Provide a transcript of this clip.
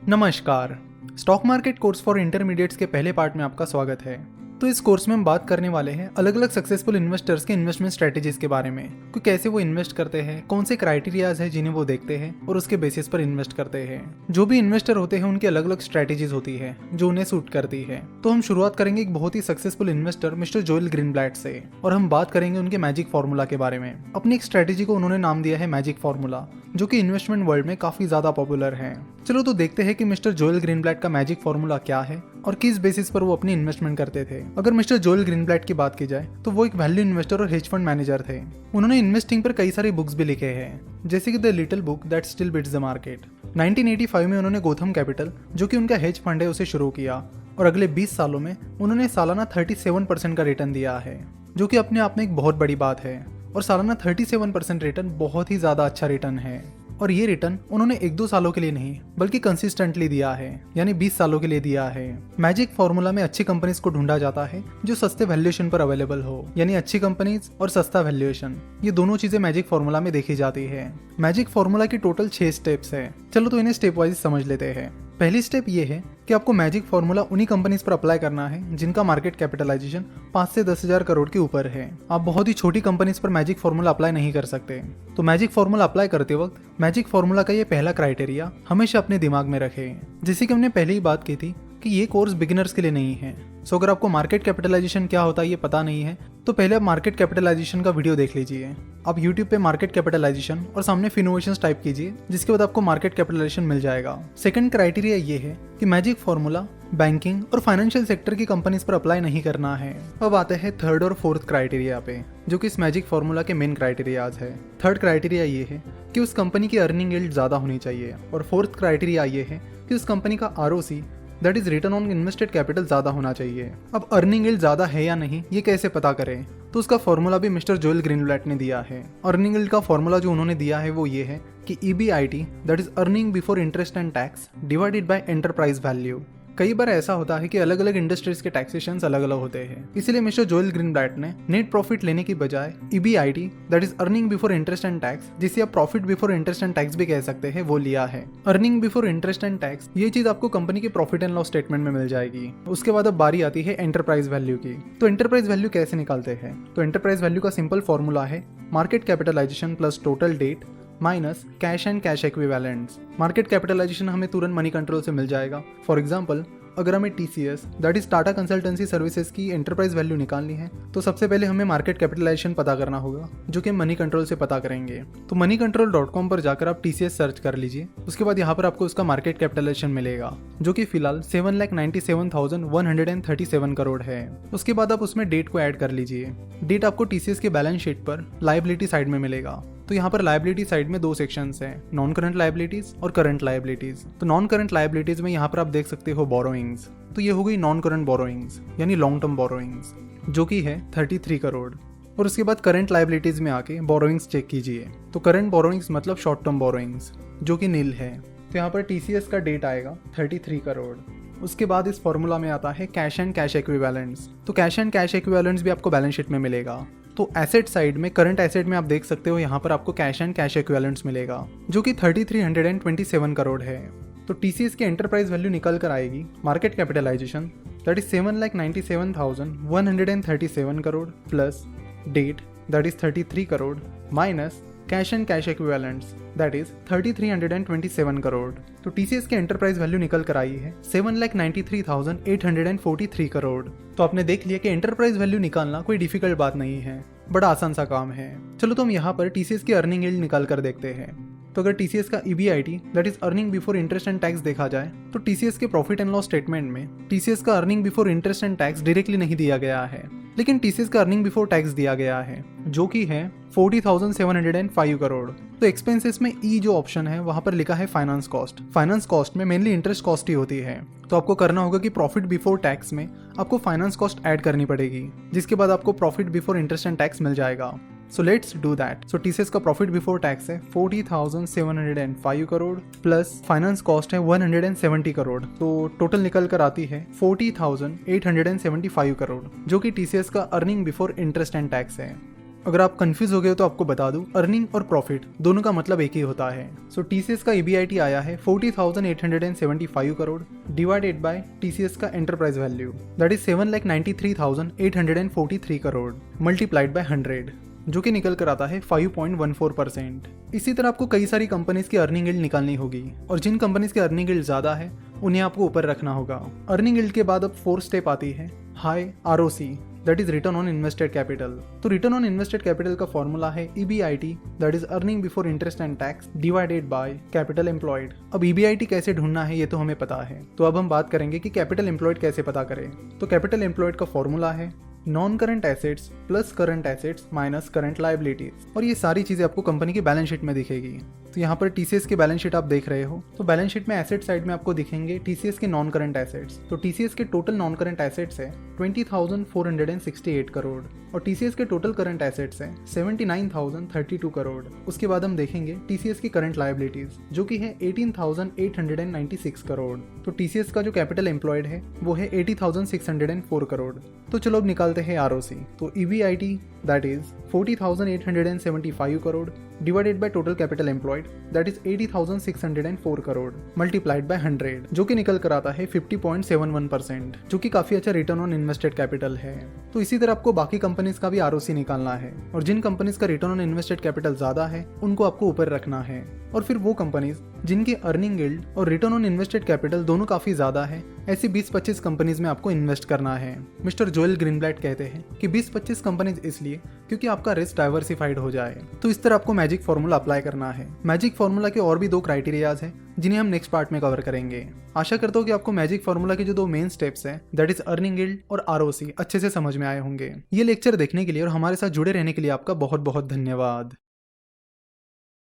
नमस्कार। Stock market course for intermediates के पहले पार्ट में आपका स्वागत है। तो इस कोर्स में हम बात करने वाले हैं अलग अलग सक्सेसफुल इन्वेस्टर्स के इन्वेस्टमेंट स्ट्रेटेजीज के बारे में कि कैसे वो इन्वेस्ट करते हैं, कौन से क्राइटेरियाज है जिन्हें वो देखते हैं और उसके बेसिस पर इन्वेस्ट करते हैं। जो भी इन्वेस्टर होते हैं उनकी अलग अलग स्ट्रेटेजीज होती है जो उन्हें सूट करती है। तो हम शुरुआत करेंगे एक बहुत ही successful investor mister Joel Greenblatt से और हम बात करेंगे उनके मैजिक फॉर्मूला के बारे में। अपनी एक स्ट्रेटेजी को उन्होंने नाम दिया है मैजिक फॉर्मूला, जो कि इन्वेस्टमेंट वर्ल्ड में काफी ज्यादा पॉपुलर है। चलो तो देखते हैं कि मिस्टर जोएल ग्रीनब्लैट का मैजिक फॉर्मूला क्या है और किस बेसिस पर वो अपनी इन्वेस्टमेंट करते थे। अगर मिस्टर जोएल ग्रीनब्लैट की बात की जाए तो वो एक वैल्यू इन्वेस्टर और हेज फंड मैनेजर थे। उन्होंने इन्वेस्टिंग पर कई सारी बुक्स भी लिखे हैं, जैसे कि the little book that still beats the market. 1985 में उन्होंने गोथम कैपिटल, जो कि उनका हेज फंड है, उसे शुरू किया और अगले 20 सालों में उन्होंने सालाना 37% का रिटर्न दिया है, जो कि अपने आप में एक बहुत बड़ी बात है। और सालाना 37% रिटर्न बहुत ही ज्यादा अच्छा रिटर्न है। और ये रिटर्न उन्होंने 1-2 सालों के लिए नहीं बल्कि कंसिस्टेंटली दिया है, यानी 20 सालों के लिए दिया है। मैजिक फॉर्मूला में अच्छी कंपनीज को ढूंढा जाता है जो सस्ते वैल्यूएशन पर अवेलेबल हो, यानी अच्छी कंपनीज और सस्ता वैल्यूएशन, ये दोनों चीजें मैजिक फॉर्मूला में देखी जाती है। मैजिक फॉर्मूला की टोटल 6 स्टेप्स है। चलो तो इन्हें स्टेप वाइज समझ लेते हैं। पहली स्टेप ये है कि आपको मैजिक फॉर्मूला उन्हीं कंपनीज पर अप्लाई करना है जिनका मार्केट कैपिटलाइजेशन 5 से 10,000 करोड़ के ऊपर है। आप बहुत ही छोटी कंपनीज पर मैजिक फॉर्मूला अप्लाई नहीं कर सकते। तो मैजिक फॉर्मूला अप्लाई करते वक्त मैजिक फॉर्मूला का ये पहला क्राइटेरिया हमेशा अपने दिमाग में रखें। जैसे कि हमने पहले ही बात की थी कि ये कोर्स बिगिनर्स के लिए नहीं है। सो अगर आपको मार्केट कैपिटलाइजेशन क्या होता है ये पता नहीं है तो पहले आप मार्केट कैपिटलाइजेशन का वीडियो देख लीजिए। आप यूट्यूब पे मार्केट कैपिटलाइजेशन और सामने फिनोवेशंस टाइप कीजिए, जिसके बाद आपको मार्केट कैपिटलाइजेशन मिल जाएगा। सेकंड क्राइटेरिया ये है कि मैजिक फॉर्मूला बैंकिंग और फाइनेंशियल सेक्टर की कंपनीज पर अप्लाई नहीं करना है। अब आते हैं थर्ड और फोर्थ क्राइटेरिया पे, जो कि इस मैजिक फॉर्मूला के मेन क्राइटेरियाज है। थर्ड क्राइटेरिया ये है कि उस कंपनी की अर्निंग यील्ड ज्यादा होनी चाहिए और फोर्थ क्राइटेरिया ये है कि उस कंपनी का ROC that is return on invested capital ज्यादा होना चाहिए। अब अर्निंग यील्ड ज्यादा है या नहीं ये कैसे पता करें, तो उसका फॉर्मूला भी मिस्टर जोएल ग्रीनब्लैट ने दिया है। अर्निंग यील्ड का फॉर्मूला जो उन्होंने दिया है वो ये है कि EBIT that is earning before interest and tax divided by enterprise value. कई बार ऐसा होता है कि अलग अलग इंडस्ट्रीज के टैक्सेशन अलग अलग होते हैं, इसलिए मिस्टर जोएल ग्रीनब्लैट ने नेट प्रॉफिट लेने की बजाय EBIT that is earning before interest and tax, जिसे आप profit before interest and tax भी कह सकते हैं, वो लिया है। Earning before interest and tax ये चीज आपको कंपनी के प्रॉफिट एंड लॉस स्टेटमेंट में मिल जाएगी। उसके बाद अब बारी आती है एंटरप्राइज वैल्यू की। तो एंटरप्राइज वैल्यू कैसे निकालते हैं, तो एंटरप्राइज वैल्यू का सिंपल फॉर्मूला है market capitalisation plus total debt minus cash and cash equivalents. Market capitalisation हमें तुरंत मनी कंट्रोल से मिल जाएगा। फॉर एग्जांपल, अगर हमें TCS that is Tata consultancy services की एंटरप्राइज वैल्यू निकालनी है तो सबसे पहले हमें मार्केट कैपिटलाइजेशन पता करना होगा, जो कि मनी कंट्रोल से पता करेंगे। तो moneycontrol.com पर जाकर आप TCS सर्च कर लीजिए। उसके बाद यहाँ पर आपको उसका मार्केट कैपिटलाइजेशन मिलेगा, जो कि फिलहाल 7,97,137 करोड़ है। उसके बाद आप उसमें डेट को ऐड कर लीजिए। डेट आपको TCS के बैलेंस शीट पर लायबिलिटी साइड में मिलेगा। तो यहाँ पर लायबिलिटी साइड में 2 सेक्शंस हैं, नॉन करंट लायबिलिटीज और करंट लायबिलिटीज। तो नॉन करंट लायबिलिटीज में यहाँ पर आप देख सकते हो बोरोइंग्स। तो ये हो गई नॉन करंट बोरोइंग्स, यानी लॉन्ग टर्म बोरोइंग्स, जो कि है 33 करोड़। और उसके बाद करंट लायबिलिटीज में आके बोरोइंग्स चेक कीजिए। तो करंट बोरोइंग्स मतलब शॉर्ट टर्म बोरोइंग्स, जो कि नील है। तो यहाँ पर TCS का डेट आएगा 33 करोड़। उसके बाद इस फॉर्मूला में आता है कैश एंड कैश इक्विवेलेंट्स। तो कैश एंड कैश इक्विवेलेंट्स भी आपको बैलेंस शीट में मिलेगा। तो एसेट साइड में करंट एसेट में आप देख सकते हो यहाँ पर आपको कैश एंड कैश इक्विवेलेंट्स मिलेगा, जो कि 3,327 करोड़ है। तो TCS की एंटरप्राइज वैल्यू निकल कर आएगी market capitalisation that is 7,97,137 crore plus debt that is 33 crore minus cash and cash equivalents that is 3,327 crore. तो TCS की एंटरप्राइज वैल्यू निकल कर आई है 7,93,843 करोड़। तो आपने देख लिया कि एंटरप्राइज वैल्यू निकालना कोई डिफिकल्ट बात नहीं है, बड़ा आसान सा काम है। चलो तो हम यहाँ पर TCS की अर्निंग यील्ड निकाल कर देखते हैं। तो अगर TCS का EBIT that is earning before interest and tax देखा जाए तो TCS के प्रॉफिट एंड लॉस स्टेटमेंट में TCS का earning before interest and tax directly नहीं दिया गया है, लेकिन TCS का अर्निंग बिफोर टैक्स दिया गया है, जो कि है 40,705 करोड़। तो एक्सपेंसेस में E जो ऑप्शन है वहां पर लिखा है फाइनेंस कॉस्ट। फाइनेंस कॉस्ट में मेनली इंटरेस्ट कॉस्ट ही होती है। तो आपको करना होगा कि प्रॉफिट बिफोर टैक्स में आपको फाइनेंस कॉस्ट ऐड करनी पड़ेगी, जिसके बाद आपको profit before interest and tax मिल जाएगा। So let's do that. So TCS का प्रॉफिट बिफोर टैक्स है 40,705 करोड़ प्लस फाइनेंस कॉस्ट है 170 करोड़। तो टोटल निकल कर आती है 40,875 करोड़, जो कि TCS का earning before interest and tax है। अगर आप कंफ्यूज हो गए हो तो आपको बता दूं, अर्निंग और प्रॉफिट दोनों का मतलब एक ही होता है। सो टीसीएस का EBIT आया है 40,875 करोड़ डिवाइडेड बाय टीसीएस का enterprise value that is 7,93,843 crore multiplied by 100, जो कि निकल कर आता है 5.14%। इसी तरह आपको कई सारी कंपनीज की अर्निंग यील्ड निकालनी होगी और जिन कंपनीज की अर्निंग यील्ड ज्यादा है उन्हें आपको ऊपर रखना होगा। अर्निंग यील्ड के बाद अब 4th स्टेप आती है high ROC that is return on invested capital. तो रिटर्न ऑन इन्वेस्टेड कैपिटल का फॉर्मूला है EBIT that is earning before interest and tax divided by capital employed. अब EBIT कैसे ढूंढना है ये तो हमें पता है, तो अब हम बात करेंगे कि कैपिटल एम्प्लॉयड कैसे पता करें। तो कैपिटल एम्प्लॉयड का फॉर्मूला है non current assets plus current assets minus current liabilities, और ये सारी चीजें आपको कंपनी की बैलेंस शीट में दिखेगी। तो यहाँ पर टीसीएस की बैलेंस शीट आप देख रहे हो, तो बैलेंस शीट में एसेट साइड में आपको दिखेंगे टीसीएस के नॉन करंट एसेट्स। तो टीसीएस के टोटल नॉन करंट एसेट्स है 20,468 करोड़ और टीसीएस के टोटल करंट एसेट्स है 79,032 करोड़। उसके बाद हम देखेंगे टीसीएस की करंट लायबिलिटीज जो कि है 18,896 करोड़। तो टीसीएस का जो कैपिटल एम्प्लॉयड है वो है 80,604 करोड़। तो चलो अब निकालते हैं ROC। तो EBIT that is 40,875 crore divided by total capital employed that is 80,604 crore multiplied by 100, जो कि निकल कर आता है 50.71%, जो कि काफी अच्छा रिटर्न ऑन इन्वेस्टेड कैपिटल है। तो इसी तरह आपको बाकी कंपनीज का भी ROC निकालना है और जिन कंपनीज का रिटर्न ऑन इन्वेस्टेड कैपिटल ज्यादा है उनको आपको ऊपर रखना है, और फिर वो कंपनीज जिनकी अर्निंग यील्ड और रिटर्न ऑन इन्वेस्टेड कैपिटल दोनों काफी ज्यादा है, ऐसी 20-25 कंपनीज में आपको इन्वेस्ट करना है। मिस्टर जोएल ग्रीनब्लैट कहते हैं कि 20-25 कंपनीज इसलिए क्योंकि आपका रिस्क डाइवर्सिफाइड हो जाए। तो इस तरह आपको मैजिक फॉर्मूला अप्लाई करना है। मैजिक फॉर्मूला के और भी 2 क्राइटेरियाज हैं जिन्हें हम नेक्स्ट पार्ट में कवर करेंगे। आशा करता हूँ कि आपको मैजिक फॉर्मूला के जो 2 मेन स्टेप्स हैं दैट इज अर्निंग यील्ड और ROC अच्छे से समझ में आए होंगे। ये लेक्चर देखने के लिए और हमारे साथ जुड़े रहने के लिए आपका बहुत बहुत धन्यवाद।